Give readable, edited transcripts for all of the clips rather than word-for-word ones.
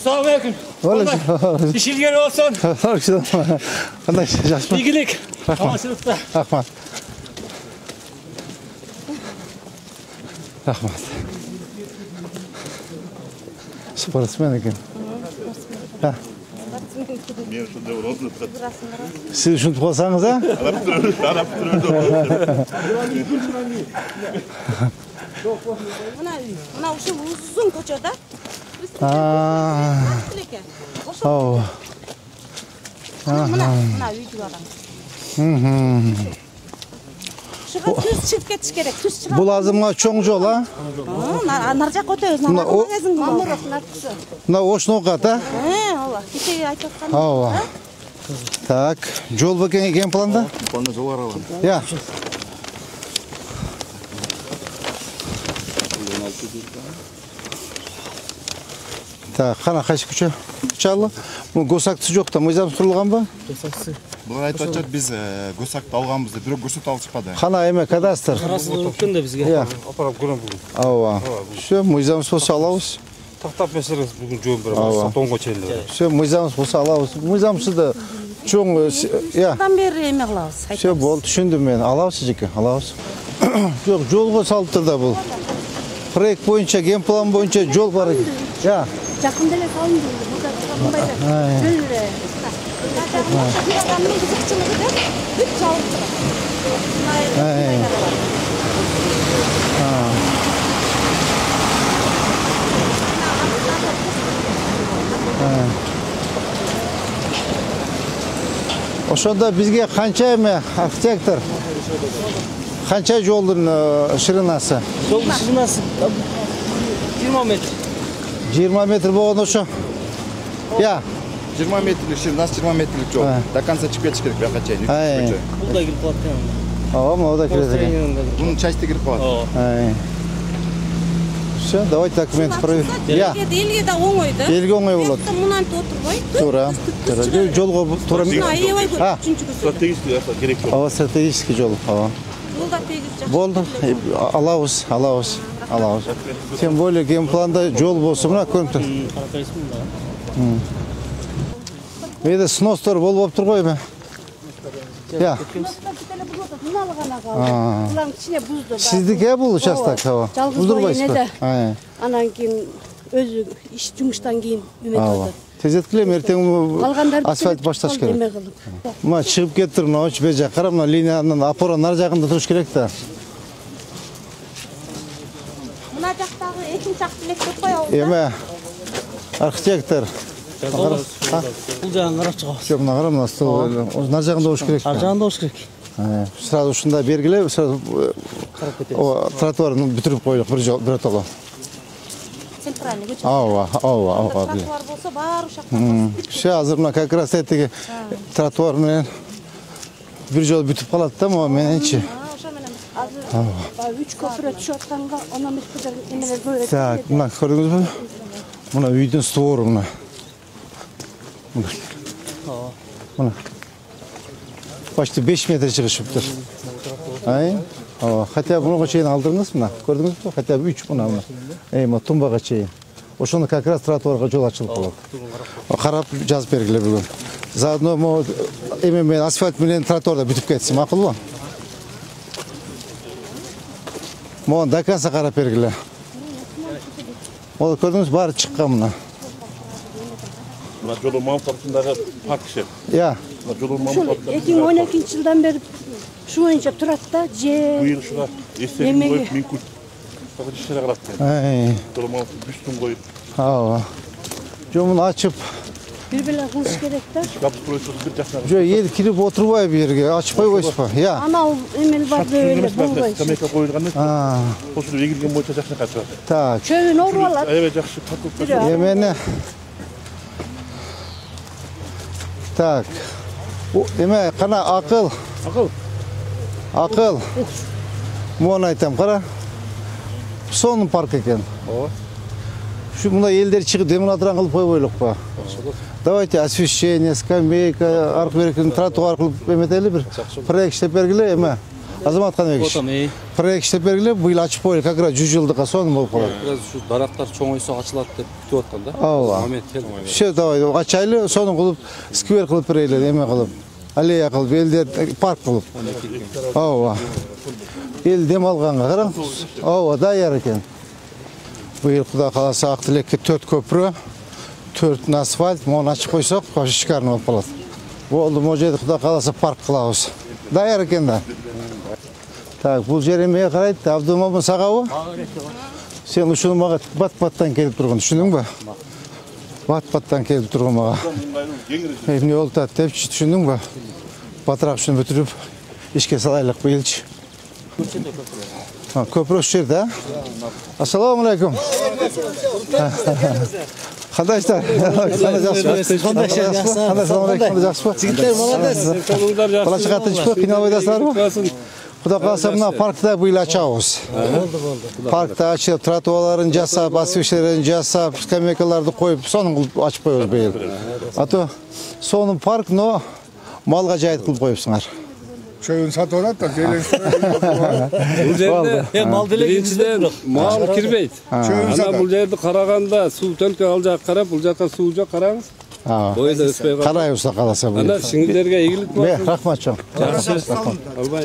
Assalamualaikum. İşilgeri olsun. Qanday yaxshimi? İyilik. Rahmat. Rahmat. Rahmat. Sportsmen ekan. Ha. Men shunday o'rozib Siz tushunib qolsangiz, ha? qarab turibdi. Mana o'sha uzun ko'chada. Oh. Mana uyga boramiz. Shuga tuz chiqib ketish kerak. Tuz chiqib. Bu lazımga cho'ng yo'l, ha? Nar joqqa o'tamiz. Buna o'shnoqat, ha? Alloh, kechaga aytayotgan. Ava. Так, yo'l ekan planda? Planda yo'l aralan. Ya. Так, qana qaysi ko'cha? Ko'chali. Bu go'sakti yo'qda, mo'jam qurilgan bu? Go'sakti. Bular aytayotgan biz go'sakni olganmizda, biroq go'sakni olib chiqmadi. Qana ema kadastr. Qarasini o'tganda bizga. Ya. Aparab ko'ram bugun. Ava. Shu mo'jam bo'lsa olamiz. Taqtab bersangiz bugun jo'm beraman. Sotonga chelar. Shu mo'jam bo'lsa olamiz. Mo'jamsida cho'ng ya. Bundan beri ema qilamiz. Shu bo'ldi, tushundim men. Olasiz ekan, olasiz. Yo'q, yo'lga solib turdi bu. Proyekt bo'yicha, gen plan bo'yicha yo'l bor ekan. Ya. Yaqinda ele qolindi. Burada chiqmaydi. Yo'lda. O'shanda bizga qancha emi arxitektor? Qancha yo'lning shirinasi? Yo'l shirinasi 20 metr. 20 metr bo'lganda o'sha. Ya. 20 metrlik shirinasi 20 metrlik yo'l. Do konca chiqib ketish kerak bu yoqqa chayin. Burada girib qolgan. Moda kiradi ekan. Buni chashda kirib qoladi. Все, давай документ проверим. Я. Elga o'ng o'ydi. Elga o'ng o'y bo'ladi. Bundan o'tirmay. To'g'ri. Yo'lga to'g'ri. Ha. Strategik kerak yo'l. Ava strategik yo'l. Ava. Yo'lda tegib Bo'ldi. Alamiz. Тем более геймпланда yo'l bo'lsa, mana ko'rib tur. Menda snostor bo'lib turib qo'yma. Ya. Ulan içine buzdu. Sizdiki bu участок hava. Buzdurmaysiz mı? Anan keyin özü iş jumuştan keyin ümet oldu. Tezetkilem erteң asfalt başlaş kerak. Mana chiqib kettir, mana uch beja qarab, mana liniyaning opora nar jag'ida turish kerak da. Buna jaqdagi ekinchi aqtilekni qo'yamiz. Ema. Arxitektor. Бұл жағын қарап шығамыз. Жоқ, мына қара, мына стол. Нар жағында болуш керек. Ар жағында болуш керек. Сразу ушундай бергиле, сразу тротуарын бүтүрүп коелук биротоло. Центральный көчө. Ооба. Тротуар болсо баары ушакта. Ше азыр мына как раз этиги тротуар менен бир жолу бүтүп калат да, мененчи. Ошо менен азыр 3 көпүрө түшүп атканга онан бир эмелер көрөт. Так, мына көрдүңүзбү? Мына үйдүн стору мына. Мына. Почти 5 метр чыгышыптыр. Хотя буга чейин алдырыңыз мына. Көрдүңүзбү? Хотя бы 3 мына. Мына тумбага чейин. Ошону как раз тротуарга жол ачылып калат. Карап жазып бергиле бүгүн. Заодно мен асфальт менен тротуарда бүтүп кетсин, макулбу? Могу до конца карап бергиле. Ол көрдүңүз, баары чыккан мына. Mına jolun manfaatındaki park şey. Ya. Jolun manfaatında. 2012 yıldan beri şu boyunca Turat'ta Bu yıl şuna eserin koyup minkul. Tabii işlere kalattı. Jolun manfaatı büstün koyup. Ava. Jomunu açıp. Birbirine kılıç gerek de. Kapı projesini bir yaşına. Jo yer kirip oturmay bir yerge. Açpay koysa. Ya. Ana emel var böyle. Kameka koyulgan ne? O sürü egilgen boyunca yaşına kaçar. Tak. Köyün orvalar. Evet yakışı takıl. Yemene. Так. Эме, қана ақыл. Ақыл. Мұны айтам, қара. Соның парк екен. Şu muna elleri çıkıp demonatran kılıp koyup па. Давайте освещение, скамейка, арка берекин тротуар кылып эметели бир. Проект иштеп бергиле эме. Азаматхан Бекич. Отам, Проект иштеп бергиле, быйыл ачып коелу, как раз 100 жылдыкка сонун болуп калат. Biraz şu daraqtar çoğuysa açılat dep kütüp atkan da. Ооба. Момент келdi. Все, давай, ачайлы, сонун кылып, сквер кылып берели, эме кылып. Аллея кылып, элдер парк кылып. Ооба. Эл дем алганга караң. Ооба, даяр экен. Быйыл Кудай кааласа ак тилекке 4 көпүрө, 4 асфальт, мону ачып койсок, вообще шикарно болуп калат. Болду, могу жерди Кудай кааласа парк кылабыз. Даяр экен да. Так, бул жер эмеге карайт, Абдумамын сагабы? Сен ушуну мага бат-баттан келип тургун, түшүндүңбү? Бат-баттан келип тургун мага. Эмне болуп атат депчи, түшүндүңбү? Батыраак ушуну бүтүрүп, ишке салайлык быйылчы. Көпүрө ушул жерде, а? Ассаламу алейкум. Кандайсыздар? Кандай жакшысызбы? Кандай жакшысызбы? Жигиттер молодец. Бала чака тынчпы, кыйналбайдасыздарбы? Кудай кааласа мына паркта быйыл ачабыз. Паркта ачып, тротуарларын жасап, освещенияларын жасап, скамейкаларды коюп, сонун кылып ачып коебуз быйыл. А то сонун парк, но малга жайыт кылып коюпсуңар. Çöyün satorat da gelen Бул жерде Мал биринчиден мал кирбейт. Çöyün Ана бул жерди караганда суу төлкө ал жака карап, бул жака суу жок караңыз. Бойда өспөй калат. Карайбыз да кааласа быйыл. Ана сиңдерге ийгилик болсун. Рахмат чоң.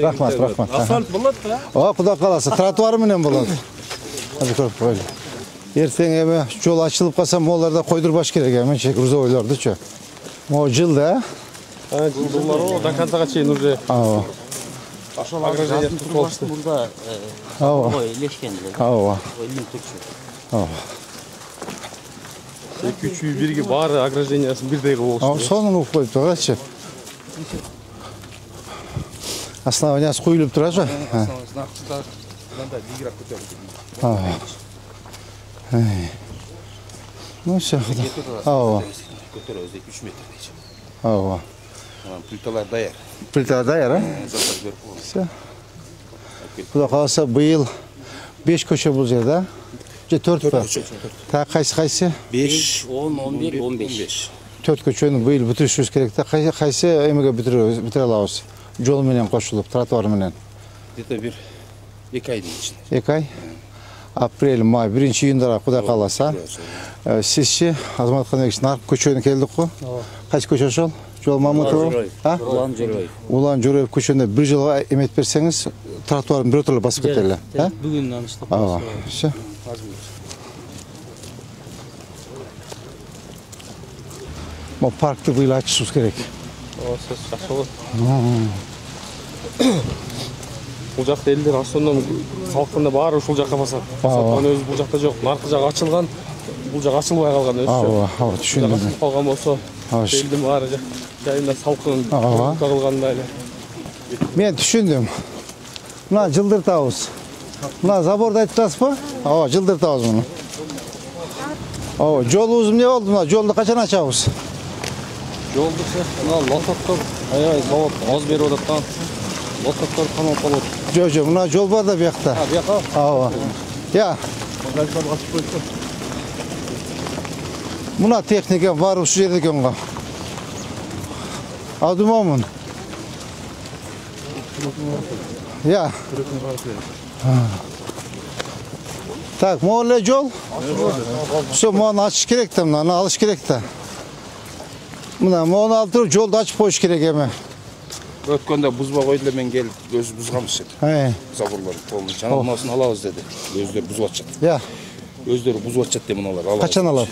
Рахмат. Асфальт болот да. О, Кудай кааласа, тротуар менен болот. Hadi көрүп коелу. Эртең эме жол ачылып калса, могуларда койдурбаш керек эми, грузовойлордучу. Могу жылда, Жылдары до концага чейин уже ооба. ограждение болушту. Burada Ооба. leşkendi. Ооба. Ооба. Эки үчүү бирге баары ограждениясын бирдей кылып болушту. Сонун ук коюп турачы. Основаниясы куюлуп турачы. Ну все. Ооба. Көтөрөбүз 3 метр дейчи. Ооба. Плиталар даяр. Плита даяр, а? Все. Кудай кааласа быйыл 5 көчө бул жерде, же 4 ба? Так кайсы? 5, 10, 11, 15. 4 көчөнү быйыл бүтүрүшүбүз керек да. Кайсы эмеге бүтүрө алабыз? Жол менен кошулуп, тротуар менен. Где-то бир 2 айдын ичинде. 2 ай. Апрель, май, 1-июнда Кудай кааласа. Сизчи Азаматхан Бекич наркы көчөнү келдик го. Кайсы көчө ошол? Жол Мамутов, Улан Жөрөй. Улан Жөрөй көчөнүнө бир жылга эмет берсеңиз, тротуарын биротоло басып кетели, а? Бүгүн аныштап. Ооба. Все. Мо паркты быйыл ачышыбыз керек. Сөз жакшы болот. Бул жакта элдер основном салкында баары ушул жака басат. Саткан өзү бул жакта жок. Наркы жак ачылган, бул жак ачылбай калган өзү. Ооба, түшүндүм. Калган болсо, элдин баары жайында салкын кылганда эле. Мен түшүндүм. Мына жылдыртабыз. Мына заборду айтып атасызбы? Ооба, жылдыртабыз муну. Ооба, жолубуз эмне болду? Мына жолду качан ачабыз? Жолду мына лотоктор, аябай завод аз берип атат. Лотоктор камап калат. Жо, мына жол бар да биякта. Бияка. Ооба. Я. Мына техника бар ушул жерде экен го. Абдумамын. Я. Так, могу эле жол? Все, могуну ачыш керек да, мына алыш керек да. Мына могуну алып туруп жолду ачып коюш керек эми. Өткөндө бузба койду эле, мен келип өзү бузганбыз эди. Заборлор толду. Жана мунасын алабыз деди. Өздөрү бузуп атышат. Я. Өздөрү бузуп атышат деп муналар алабыз. Качан алат?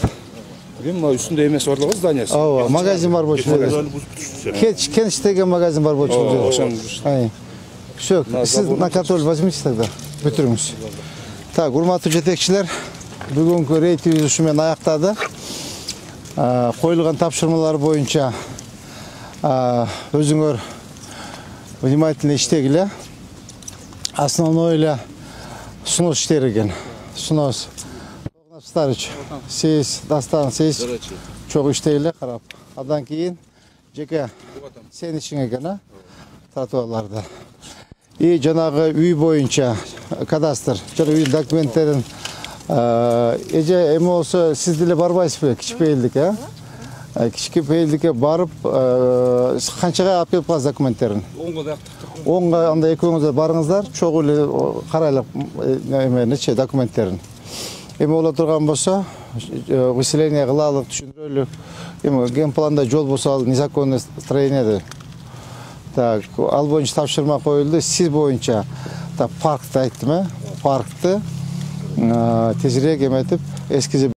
Эми мына үстүндө эмеси бар да зданиясы. Ооба, магазин бар болчу. Кенч деген магазин бар болчу. Все, сиз на контроль возьмите тогда. Бүтүрүңүз. Так, урматтуу жетекчилер, бүгүнкү рейтибиз ушу менен аяктады. Коюлган тапшырмалар боюнча өзүңөр внимательно иштегиле. Основной эле сунуш иштерген. Сунуш. Старыч, сиз Дастан, сиз чогуу иштегиле карап. Андан кийин жеке сен ишиң экен, а? Тротуарларда. И жанагы үй боюнча кадастр, жана үй документтерин эже эме болсо сиз деле барбайсызбы, кичпейилдик, а? Кички пейилдикке барып, канчага алып келип каласыз документтерин? 10 да 10-га анда экөөңүздөр барыңыздар, чогуу эле карайлык эмени, документтерин. Эми боло турган болсо, выселение кылалык, түшүндүрөлүк. Эми генпланда жол болсо ал незаконный строение. Так, ал боюнча тапшырма коюлду. Сиз боюнча паркты айттым, паркты тезирээк эметип, эскизи